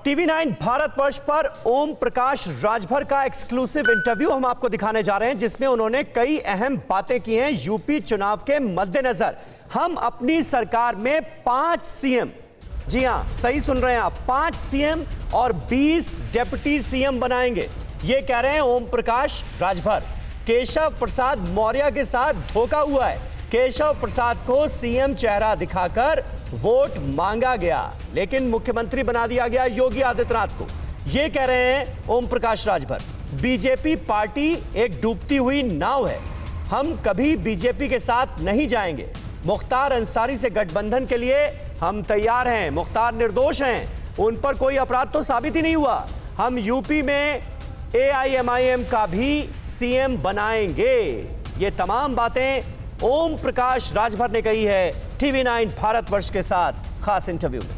TV 9 Bharatvarsh पर ओम प्रकाश राजभर का exclusive interview हम आपको दिखाने जा रहे हैं, जिसमें उन्होंने कई अहम बातें की हैं यूपी चुनाव के मद्देनजर। हम अपनी सरकार में 5 सीएम, जी हां सही सुन रहे हैं आप, 5 सीएम और 20 डिप्टी सीएम बनाएंगे, ये कह रहे हैं ओम प्रकाश राजभर। केशव प्रसाद मौर्य के साथ धोखा हुआ है। केशव प्रसाद को सीएम चेहरा दिखाकर वोट मांगा गया, लेकिन मुख्यमंत्री बना दिया गया योगी आदित्यनाथ को, ये कह रहे हैं ओम प्रकाश राजभर। बीजेपी पार्टी एक डूबती हुई नाव है, हम कभी बीजेपी के साथ नहीं जाएंगे। मुख्तार अंसारी से गठबंधन के लिए हम तैयार हैं। मुख्तार निर्दोष हैं, उन पर कोई अपराध तो साबित ही नहीं हुआ। हम यूपी में एआईएमआईएम का भी सीएम बनाएंगे। ये तमाम बातें ओम प्रकाश राजभर ने कही है टीवी 9 भारतवर्ष के साथ खास इंटरव्यू में।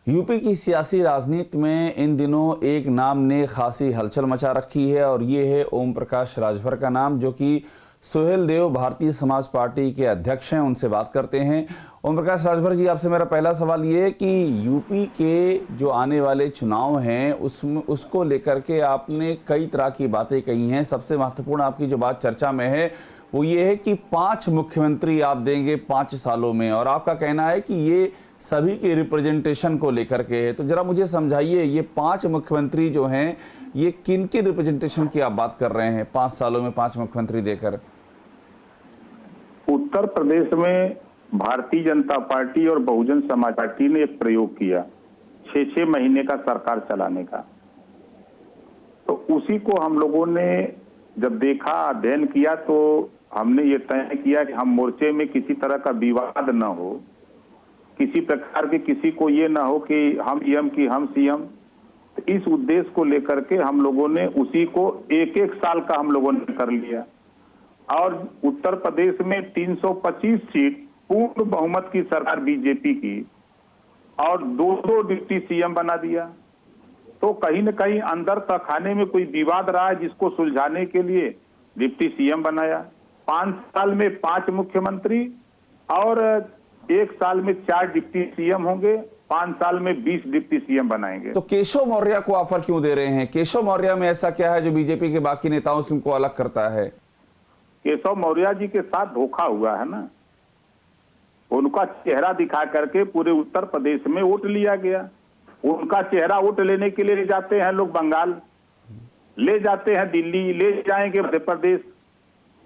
यूपी की सियासी राजनीति में इन दिनों एक नाम ने खासी हलचल मचा रखी है और ये है ओम प्रकाश राजभर का नाम, जो कि सोहेल देव भारतीय समाज पार्टी के अध्यक्ष हैं। उनसे बात करते हैं। ओम प्रकाश राजभर जी, आपसे मेरा पहला सवाल ये है कि यूपी के जो आने वाले चुनाव हैं उसको लेकर के आपने कई तरह की बातें कही हैं। सबसे महत्वपूर्ण आपकी जो बात चर्चा में है वो ये है कि 5 मुख्यमंत्री आप देंगे 5 सालों में, और आपका कहना है कि ये सभी के रिप्रेजेंटेशन को लेकर के है। तो जरा मुझे समझाइए, ये 5 मुख्यमंत्री जो हैं ये किन के रिप्रेजेंटेशन की आप बात कर रहे हैं 5 सालों में 5 मुख्यमंत्री देकर? उत्तर प्रदेश में भारतीय जनता पार्टी और बहुजन समाज पार्टी ने एक प्रयोग किया 6-6 महीने का सरकार चलाने का। तो उसी को हम लोगों ने जब देखा, अध्ययन किया, तो हमने ये तय किया कि हम मोर्चे में किसी तरह का विवाद न हो, किसी प्रकार के किसी को ये ना हो कि हम सीएम की हम सीएम। तो इस उद्देश्य को लेकर के हम लोगों ने उसी को 1-1 साल का हम लोगों ने कर लिया और उत्तर प्रदेश में 325 सीट पूर्ण बहुमत की सरकार बीजेपी की और 2-2 डिप्टी सीएम बना दिया। तो कहीं न कहीं अंदर तहखाने में कोई विवाद रहा है, जिसको सुलझाने के लिए डिप्टी सीएम बनाया। 5 साल में 5 मुख्यमंत्री और 1 साल में 4 डिप्टी सीएम होंगे, 5 साल में 20 डिप्टी सीएम बनाएंगे। तो केशव मौर्य को ऑफर क्यों दे रहे हैं? केशव मौर्य में ऐसा क्या है जो बीजेपी के बाकी नेताओं से उनको अलग करता है? केशव मौर्य जी के साथ धोखा हुआ है ना, उनका चेहरा दिखा करके पूरे उत्तर प्रदेश में वोट लिया गया। उनका चेहरा वोट लेने के लिए ले जाते हैं लोग बंगाल, ले जाते हैं दिल्ली, ले जाएंगे मध्य प्रदेश।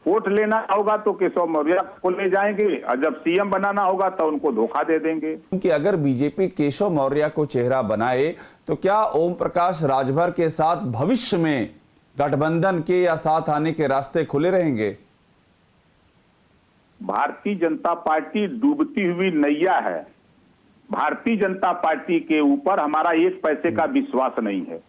वोट लेना होगा तो केशव मौर्य को ले जाएंगे और जब सीएम बनाना होगा तो उनको धोखा दे देंगे। क्योंकि अगर बीजेपी केशव मौर्य को चेहरा बनाए तो क्या ओम प्रकाश राजभर के साथ भविष्य में गठबंधन के या साथ आने के रास्ते खुले रहेंगे? भारतीय जनता पार्टी डूबती हुई नैया है। भारतीय जनता पार्टी के ऊपर हमारा 1 पैसे का विश्वास नहीं है।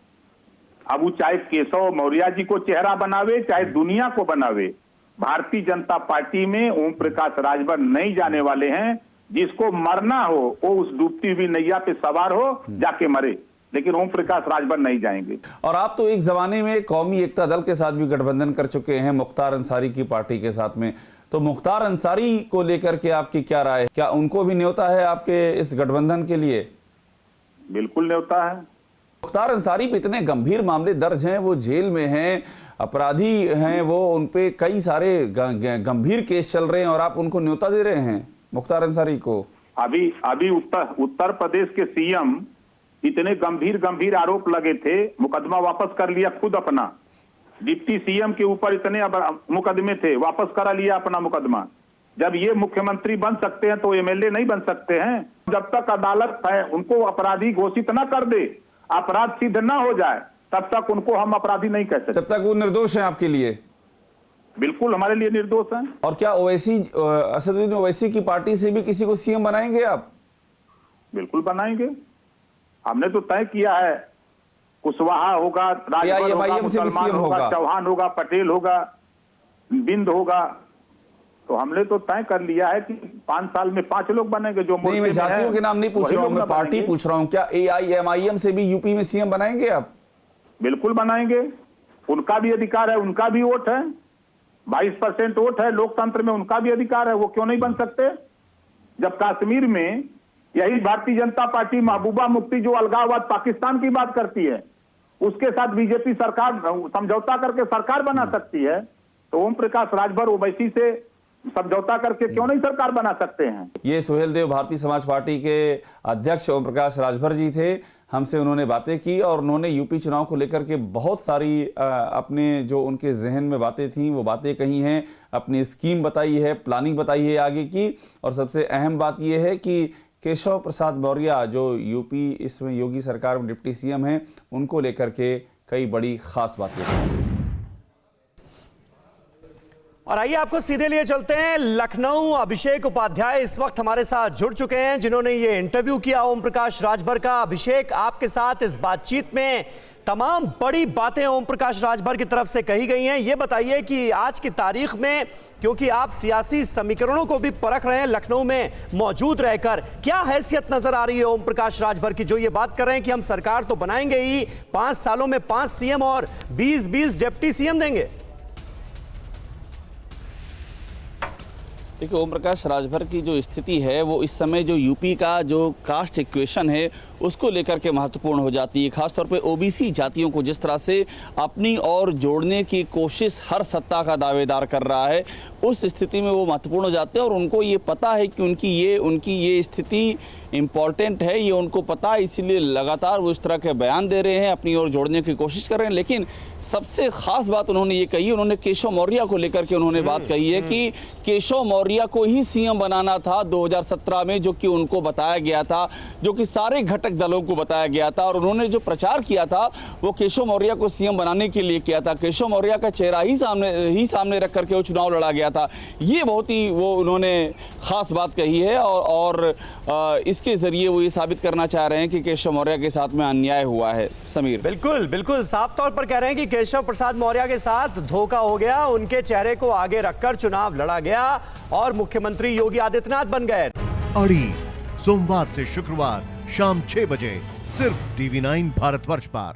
अब वो चाहे केशव मौर्य जी को चेहरा बनावे चाहे दुनिया को बनावे, भारतीय जनता पार्टी में ओम प्रकाश राजभर नहीं जाने वाले हैं। जिसको मरना हो वो उस डूबती हुई नैया पे सवार हो, जाके मरे, लेकिन ओम प्रकाश राजभर नहीं जाएंगे। और आप तो एक जमाने में कौमी एकता दल के साथ भी गठबंधन कर चुके हैं, मुख्तार अंसारी की पार्टी के साथ में। तो मुख्तार अंसारी को लेकर के आपकी क्या राय है? क्या उनको भी न्योता है आपके इस गठबंधन के लिए? बिल्कुल न्योता है। मुख्तार अंसारी पे इतने गंभीर मामले दर्ज हैं, वो जेल में हैं, अपराधी हैं वो, उनपे कई सारे गंभीर केस चल रहे हैं और आप उनको न्योता दे रहे हैं मुख्तार अंसारी को। अभी उत्तर प्रदेश के सीएम इतने गंभीर आरोप लगे थे, मुकदमा वापस कर लिया खुद अपना। डिप्टी सीएम के ऊपर इतने मुकदमे थे, वापस करा लिया अपना मुकदमा। जब ये मुख्यमंत्री बन सकते हैं तो एमएलए नहीं बन सकते हैं। जब तक अदालत है उनको अपराधी घोषित ना कर दे, अपराध सिद्ध ना हो जाए, तब तक उनको हम अपराधी नहीं कह सकते। तब तक वो निर्दोष हैं आपके लिए? बिल्कुल हमारे लिए निर्दोष हैं। और क्या ओवैसी, असदुद्दीन ओवैसी की पार्टी से भी किसी को सीएम बनाएंगे आप? बिल्कुल बनाएंगे। हमने तो तय किया है, कुशवाहा होगा, राजभर होगा, मुसलमान होगा, चौहान होगा, पटेल होगा, बिंद होगा। तो हमने तो तय कर लिया है कि 5 साल में 5 लोग बनेंगे। जो नहीं, मैं जातियों के नाम नहीं पूछ रहा हूं, मैं पार्टी पूछ रहा हूं। क्या एआईएमआईएम से भी यूपी में सीएम बनाएंगे आप? बिल्कुल बनाएंगे, उनका भी अधिकार है, उनका भी वोट है, 22% वोट है लोकतंत्र में, उनका भी अधिकार है, वो क्यों नहीं बन सकते? जब कश्मीर में यही भारतीय जनता पार्टी महबूबा मुफ्ती जो अलगाववाद पाकिस्तान की बात करती है, उसके साथ बीजेपी सरकार समझौता करके सरकार बना सकती है, तो ओम प्रकाश राजभर ओवैसी से समझौता करके क्यों नहीं सरकार बना सकते हैं। ये सुहेल देव भारतीय समाज पार्टी के अध्यक्ष ओम प्रकाश राजभर जी थे। हमसे उन्होंने बातें की और उन्होंने यूपी चुनाव को लेकर के बहुत सारी अपने जो उनके जहन में बातें थीं वो बातें कही हैं, अपनी स्कीम बताई है, प्लानिंग बताई है आगे की। और सबसे अहम बात यह है कि केशव प्रसाद मौर्य जो यूपी इसमें योगी सरकार में डिप्टी सीएम हैं, उनको लेकर के कई बड़ी खास बातें हैं। और आइए आपको सीधे लिए चलते हैं लखनऊ। अभिषेक उपाध्याय इस वक्त हमारे साथ जुड़ चुके हैं, जिन्होंने ये इंटरव्यू किया ओम प्रकाश राजभर का। अभिषेक, आपके साथ इस बातचीत में तमाम बड़ी बातें ओम प्रकाश राजभर की तरफ से कही गई हैं। ये बताइए कि आज की तारीख में, क्योंकि आप सियासी समीकरणों को भी परख रहे हैं लखनऊ में मौजूद रहकर, क्या हैसियत नजर आ रही है ओम प्रकाश राजभर की, जो ये बात कर रहे हैं कि हम सरकार तो बनाएंगे ही, 5 सालों में 5 सीएम और 20-20 डिप्टी सीएम देंगे? देखिए, ओम प्रकाश राजभर की जो स्थिति है वो इस समय जो यूपी का जो कास्ट इक्वेशन है उसको लेकर के महत्वपूर्ण हो जाती है। खासतौर पे ओबीसी जातियों को जिस तरह से अपनी ओर जोड़ने की कोशिश हर सत्ता का दावेदार कर रहा है, उस स्थिति में वो महत्वपूर्ण हो जाते हैं। और उनको ये पता है कि उनकी ये स्थिति इम्पॉर्टेंट है, ये उनको पता है, इसीलिए लगातार वो इस तरह के बयान दे रहे हैं, अपनी ओर जोड़ने की कोशिश कर रहे हैं। लेकिन सबसे खास बात उन्होंने ये कही, उन्होंने केशव मौर्य को लेकर के उन्होंने बात कही है कि केशव मौर्य को ही सीएम बनाना था 2017 में, जो कि उनको बताया गया था, जो कि सारे घटक दलों को बताया गया था। और उन्होंने जो प्रचार किया था वो केशव मौर्य को सीएम बनाने के लिए किया था। केशव मौर्य का चेहरा ही सामने रख करके वो चुनाव लड़ा गया था। ये बहुत ही वो उन्होंने खास बात कही है। और इसके जरिए वो ये साबित करना चाह रहे हैं कि केशव मौर्य के साथ में अन्याय हुआ है। समीर, बिल्कुल बिल्कुल साफ तौर पर कह रहे हैं कि केशव प्रसाद मौर्य के साथ धोखा हो गया, उनके चेहरे को आगे रखकर चुनाव लड़ा गया और मुख्यमंत्री योगी आदित्यनाथ बन गए। अड़ी सोमवार से शुक्रवार शाम 6 बजे सिर्फ TV9 भारतवर्ष पर।